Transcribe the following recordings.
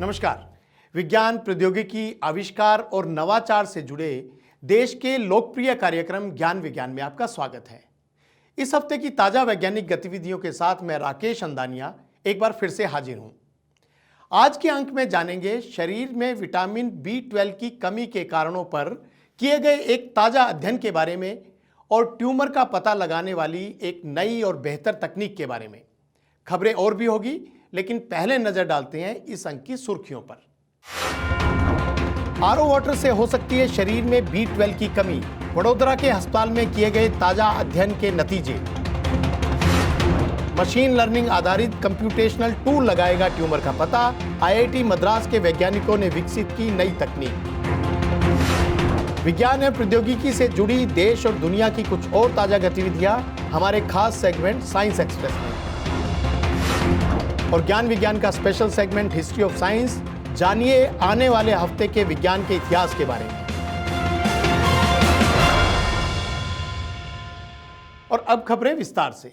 नमस्कार। विज्ञान, प्रौद्योगिकी, आविष्कार और नवाचार से जुड़े देश के लोकप्रिय कार्यक्रम ज्ञान विज्ञान में आपका स्वागत है। इस हफ्ते की ताजा वैज्ञानिक गतिविधियों के साथ मैं राकेश अंदानिया एक बार फिर से हाजिर हूं। आज के अंक में जानेंगे शरीर में विटामिन B12 की कमी के कारणों पर किए गए एक ताजा अध्ययन के बारे में और ट्यूमर का पता लगाने वाली एक नई और बेहतर तकनीक के बारे में। खबरें और भी होगी, लेकिन पहले नजर डालते हैं इस अंक की सुर्खियों पर। आरओ वाटर से हो सकती है शरीर में B12 की कमी, वडोदरा के अस्पताल में किए गए ताजा अध्ययन के नतीजे। मशीन लर्निंग आधारित कंप्यूटेशनल टूल लगाएगा ट्यूमर का पता, IIT मद्रास के वैज्ञानिकों ने विकसित की नई तकनीक। विज्ञान और प्रौद्योगिकी से जुड़ी देश और दुनिया की कुछ और ताजा गतिविधियां हमारे खास सेगमेंट साइंस एक्सप्रेस में, और ज्ञान विज्ञान का special segment history of science. जानिए आने वाले हफ्ते के विज्ञान के इतिहास के बारे में। और अब खबरें विस्तार से।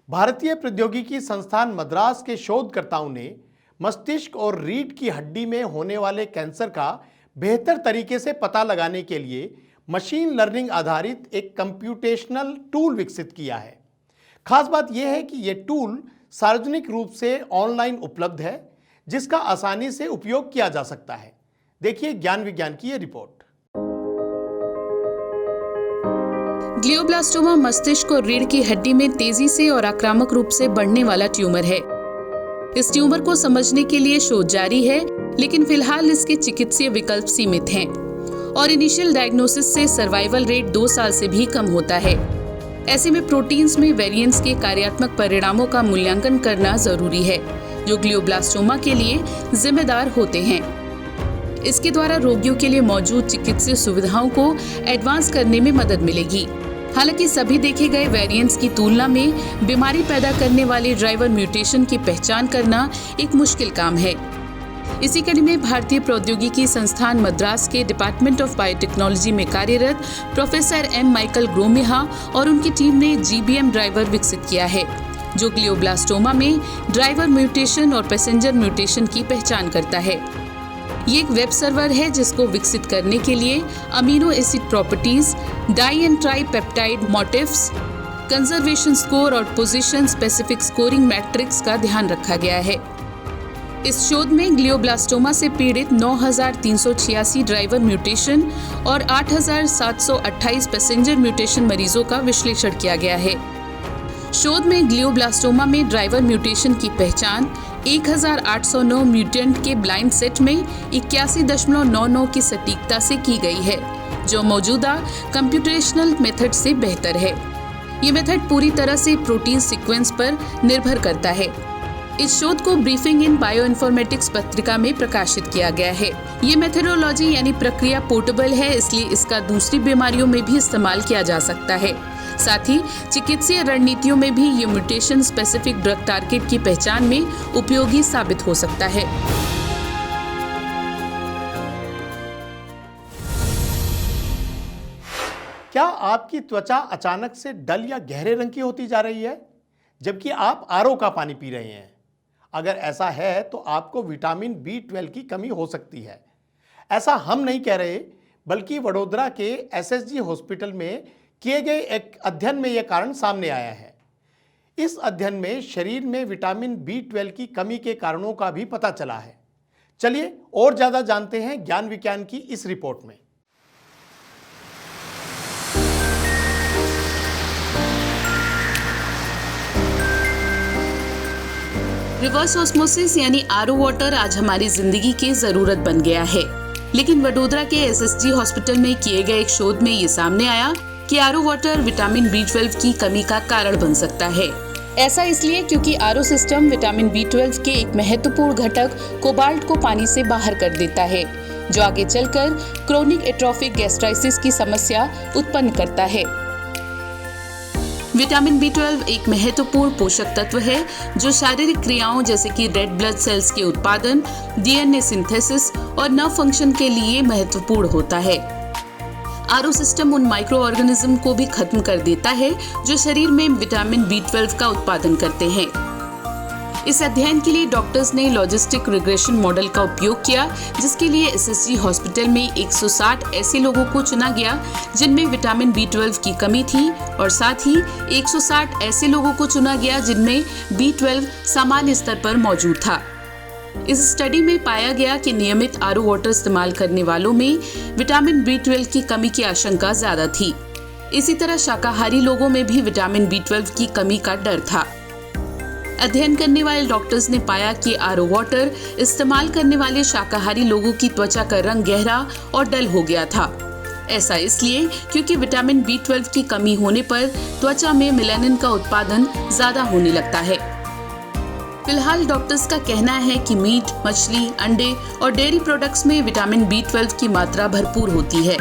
भारतीय प्रौद्योगिकी संस्थान मद्रास के शोधकर्ताओं ने मस्तिष्क और रीढ़ की हड्डी में होने वाले कैंसर का बेहतर तरीके से पता लगाने के लिए मशीन लर्निंग आधारित एक कंप्यूटेशनल टूल विकसित किया है। खास बात यह है कि यह टूल सार्वजनिक रूप से ऑनलाइन उपलब्ध है, जिसका आसानी से उपयोग किया जा सकता है। देखिए ज्ञान विज्ञान की यह रिपोर्ट। ग्लियोब्लास्टोमा मस्तिष्क और रीढ़ की हड्डी में तेजी से और आक्रामक रूप से बढ़ने वाला ट्यूमर है। इस ट्यूमर को समझने के लिए शोध जारी है, लेकिन फिलहाल इसके चिकित्सीय विकल्प सीमित हैं और इनिशियल डायग्नोसिस से सर्वाइवल रेट 2 साल से भी कम होता है। ऐसे में प्रोटीन्स में वेरिएंट्स के कार्यात्मक परिणामों का मूल्यांकन करना जरूरी है, जो ग्लियोब्लास्टोमा के लिए जिम्मेदार होते हैं। इसके द्वारा रोगियों के लिए मौजूद चिकित्सीय सुविधाओं को एडवांस करने में मदद मिलेगी। हालांकि सभी देखे गए वेरिएंट्स की तुलना में बीमारी पैदा करने वाले ड्राइवर म्यूटेशन की पहचान करना एक मुश्किल काम है। इसी कड़ी में भारतीय प्रौद्योगिकी संस्थान मद्रास के डिपार्टमेंट ऑफ बायोटेक्नोलॉजी में कार्यरत प्रोफेसर एम माइकल ग्रोमेहा और उनकी टीम ने GBM ड्राइवर विकसित किया है, जो ग्लियोब्लास्टोमा में ड्राइवर म्यूटेशन और पैसेंजर म्यूटेशन की पहचान करता है। ये एक वेब सर्वर है जिसको विकसित करने के लिए amino acid properties, di and tri peptide motifs, conservation score और पोजीशन स्पेसिफिक स्कोरिंग मैट्रिक्स का ध्यान रखा गया है। इस शोध में ग्लियोब्लास्टोमा से पीड़ित 9,386 ड्राइवर म्यूटेशन और 8,728 पैसेंजर म्यूटेशन मरीजों का विश्लेषण किया गया है। शोध में ग्लियोब्लास्टोमा में ड्राइवर म्यूटेशन की पहचान 1,809 म्यूटेंट के ब्लाइंड सेट में 81.99 की सटीकता से की गई है, जो मौजूदा कंप्यूटेशनल मेथड से बेहतर है। ये मेथड पूरी तरह से प्रोटीन सीक्वेंस पर निर्भर करता है। इस शोध को ब्रीफिंग इन बायोइन्फॉर्मेटिक्स पत्रिका में प्रकाशित किया गया है। ये मेथडोलॉजी यानी प्रक्रिया पोर्टेबल है, इसलिए इसका दूसरी बीमारियों में भी इस्तेमाल किया जा सकता है। साथ ही चिकित्सीय रणनीतियों में भी ये म्यूटेशन स्पेसिफिक ड्रग टारगेट की पहचान में उपयोगी साबित हो सकता है। क्या आपकी त्वचा अचानक से डल या गहरे रंग की होती जा रही है, जबकि आप RO का पानी पी रहे हैं? अगर ऐसा है तो आपको विटामिन B12 की कमी हो सकती है। ऐसा हम नहीं कह रहे, बल्कि वडोदरा के SSG हॉस्पिटल में किए गए एक अध्ययन में यह कारण सामने आया है। इस अध्ययन में शरीर में विटामिन B12 की कमी के कारणों का भी पता चला है। चलिए और ज्यादा जानते हैं ज्ञान विज्ञान की इस रिपोर्ट में। रिवर्स ऑस्मोसिस यानी RO वाटर आज हमारी जिंदगी की जरूरत बन गया है, लेकिन वडोदरा के SSG हॉस्पिटल में किए गए एक शोध में ये सामने आया कि RO वाटर विटामिन B12 की कमी का कारण बन सकता है। ऐसा इसलिए क्योंकि RO सिस्टम विटामिन B12 के एक महत्वपूर्ण घटक कोबाल्ट को पानी से बाहर कर देता है, जो आगे चलकर क्रोनिक एट्रोफिक गैस्ट्राइटिस की समस्या उत्पन्न करता है। विटामिन B12 एक महत्वपूर्ण पोषक तत्व है जो शारीरिक क्रियाओं जैसे कि रेड ब्लड सेल्स के उत्पादन, DNA सिंथेसिस और नर्व फंक्शन के लिए महत्वपूर्ण होता है। RO सिस्टम उन माइक्रो ऑर्गेनिज्म को भी खत्म कर देता है जो शरीर में विटामिन B12 का उत्पादन करते हैं। इस अध्ययन के लिए डॉक्टर्स ने लॉजिस्टिक रिग्रेशन मॉडल का उपयोग किया, जिसके लिए एसएसजी हॉस्पिटल में 160 ऐसे लोगों को चुना गया जिनमें विटामिन B12 की कमी थी और साथ ही 160 ऐसे लोगों को चुना गया जिनमें B12 सामान्य स्तर पर मौजूद था। इस स्टडी में पाया गया कि नियमित आरओ वाटर इस्तेमाल करने वालों में विटामिन B12 की कमी की आशंका ज्यादा थी। इसी तरह शाकाहारी लोगों में भी विटामिन B12 की कमी का डर था। अध्ययन करने वाले डॉक्टर्स ने पाया कि आरओ वाटर इस्तेमाल करने वाले शाकाहारी लोगों की त्वचा का रंग गहरा और डल हो गया था। ऐसा इसलिए क्योंकि विटामिन B12 की कमी होने पर त्वचा में मेलानिन का उत्पादन ज्यादा होने लगता है। फिलहाल डॉक्टर्स का कहना है कि मीट, मछली, अंडे और डेयरी प्रोडक्ट्स में विटामिन B12 की मात्रा भरपूर होती है,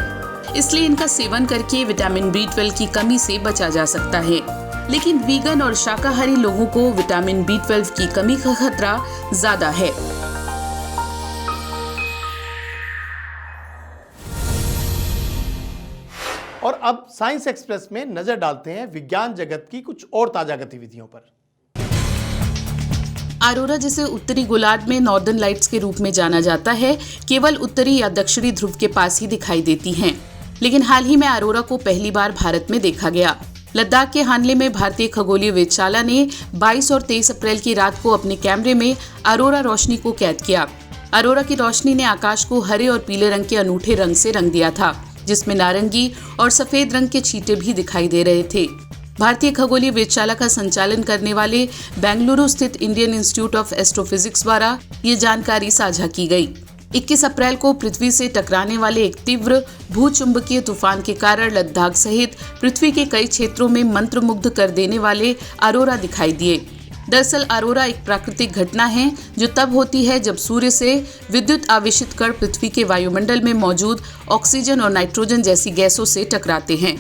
इसलिए इनका सेवन करके विटामिन B12 की कमी से बचा जा सकता है। लेकिन वीगन और शाकाहारी लोगों को विटामिन B12 की कमी का खतरा ज्यादा है। और अब साइंस एक्सप्रेस में नजर डालते हैं विज्ञान जगत की कुछ और ताजा गतिविधियों पर। अरोरा, जिसे उत्तरी गोलार्ध में नॉर्दर्न लाइट्स के रूप में जाना जाता है, केवल उत्तरी या दक्षिणी ध्रुव के पास ही दिखाई देती हैं। लेकिन हाल ही में अरोरा को पहली बार भारत में देखा गया। लद्दाख के हानले में भारतीय खगोलीय वेधशाला ने 22 और 23 अप्रैल की रात को अपने कैमरे में अरोरा रोशनी को कैद किया। अरोरा की रोशनी ने आकाश को हरे और पीले रंग के अनूठे रंग से रंग दिया था, जिसमें नारंगी और सफेद रंग के छींटे भी दिखाई दे रहे थे। भारतीय खगोलीय वेधशाला का संचालन करने वाले बेंगलुरु स्थित इंडियन इंस्टीट्यूट ऑफ एस्ट्रोफिजिक्स द्वारा ये जानकारी साझा की गई। 21 अप्रैल को पृथ्वी से टकराने वाले एक तीव्र भूचुंबकीय तूफान के कारण लद्दाख सहित पृथ्वी के कई क्षेत्रों में मंत्रमुग्ध कर देने वाले अरोरा दिखाई दिए। दरअसल अरोरा एक प्राकृतिक घटना है जो तब होती है जब सूर्य से विद्युत आवेशित कण पृथ्वी के वायुमंडल में मौजूद ऑक्सीजन और नाइट्रोजन जैसी गैसों से टकराते हैं।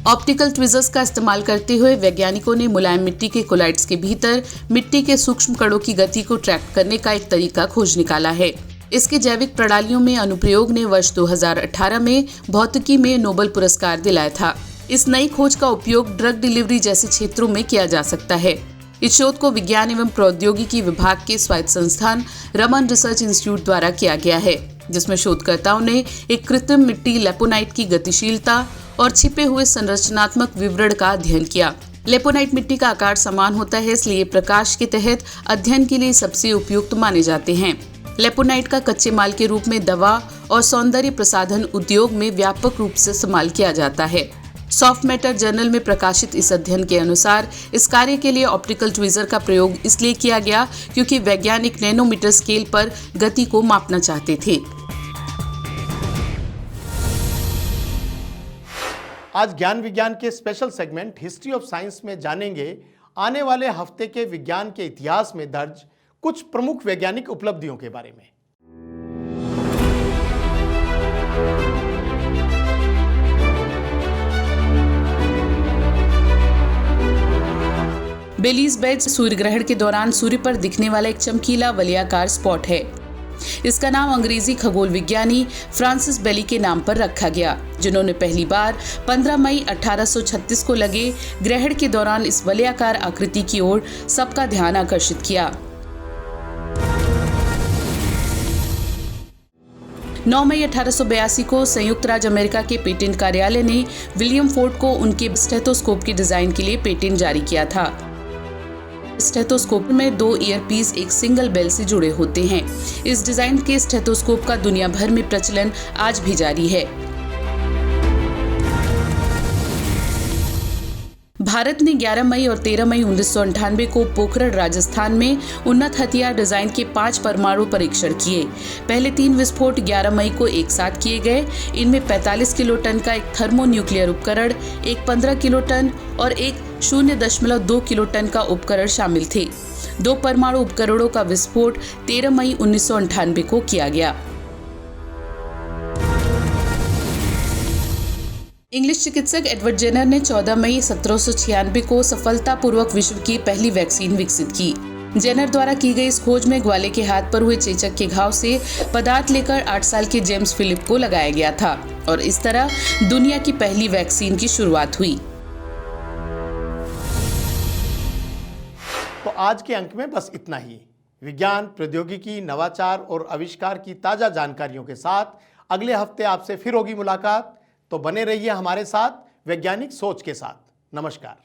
ऑप्टिकल ट्विजर्स का इस्तेमाल करते हुए वैज्ञानिकों ने मुलायम मिट्टी के कोलाइड्स के भीतर मिट्टी के सूक्ष्म कणों की गति को ट्रैक करने का एक तरीका खोज निकाला है। इसके जैविक प्रणालियों में अनुप्रयोग ने वर्ष 2018 में भौतिकी में नोबेल पुरस्कार दिलाया था। इस नई खोज का उपयोग ड्रग डिलीवरी जैसे क्षेत्रों में किया जा सकता है। इस शोध को विज्ञान एवं प्रौद्योगिकी विभाग के स्वायत्त संस्थान रमन रिसर्च इंस्टीट्यूट द्वारा किया गया है, जिसमें शोधकर्ताओं ने एक कृत्रिम मिट्टी लेपोनाइट की गतिशीलता और छिपे हुए संरचनात्मक विवरण का अध्ययन किया। लेपोनाइट मिट्टी का आकार समान होता है, इसलिए प्रकाश के तहत अध्ययन के लिए सबसे उपयुक्त माने जाते हैं। लेपोनाइट का कच्चे माल के रूप में दवा और सौंदर्य प्रसाधन उद्योग में व्यापक रूप से इस्तेमाल किया जाता है। सॉफ्ट मैटर जर्नल में प्रकाशित इस अध्ययन के अनुसार इस कार्य के लिए ऑप्टिकल ट्वीजर का प्रयोग इसलिए किया गया क्योंकि वैज्ञानिक नैनोमीटर स्केल पर गति को मापना चाहते थे। आज ज्ञान विज्ञान के special segment history of science में जानेंगे आने वाले हफ्ते के विज्ञान के इतिहास में दर्ज कुछ प्रमुख वैज्ञानिक उपलब्धियों के बारे में। बेलीज बेल्ट सूर्य ग्रहण के दौरान सूर्य पर दिखने वाला एक चमकीला वलयाकार स्पॉट है। इसका नाम अंग्रेजी खगोल विज्ञानी फ्रांसिस बेली के नाम पर रखा गया, जिन्होंने पहली बार 15 मई 1836 को लगे ग्रहण के दौरान इस वलयाकार आकृति की ओर सबका ध्यान आकर्षित किया। 9 मई 1882 को संयुक्त राज्य अमेरिका के पेटेंट कार्यालय ने विलियम फोर्ड को उनके स्टेथोस्कोप के डिजाइन के लिए पेटेंट जारी किया था। स्टेथोस्कोप में 2 ईयरपीस एक सिंगल बेल से जुड़े होते हैं। इस डिजाइन के स्टेथोस्कोप का दुनिया भर में प्रचलन आज भी जारी है। भारत ने 11 मई और 13 मई 1998 को पोखरण राजस्थान में उन्नत हथियार डिजाइन के 5 परमाणु परीक्षण किए। पहले 3 विस्फोट 11 मई को एक साथ किए गए। इनमें 45 किलो टन का एक थर्मोन्यूक्लियर उपकरण, एक 15 किलो टन और एक 0.2 किलो टन का उपकरण शामिल थे। 2 परमाणु उपकरणों का विस्फोट 13 मई 1998 को किया गया। इंग्लिश चिकित्सक एडवर्ड जेनर ने 14 मई 1796 को सफलतापूर्वक विश्व की पहली वैक्सीन विकसित की। जेनर द्वारा की गई इस खोज में ग्वाले के हाथ पर हुए चेचक के घाव से पदार्थ लेकर 8 साल के जेम्स फिलिप को लगाया गया था और इस तरह दुनिया की पहली वैक्सीन की शुरुआत हुई। तो आज के अंक में बस इतना ही। विज्ञान, प्रौद्योगिकी, नवाचार और आविष्कार की ताज़ा जानकारियों के साथ अगले हफ्ते आपसे फिर होगी मुलाकात। तो बने रहिए हमारे साथ वैज्ञानिक सोच के साथ। नमस्कार।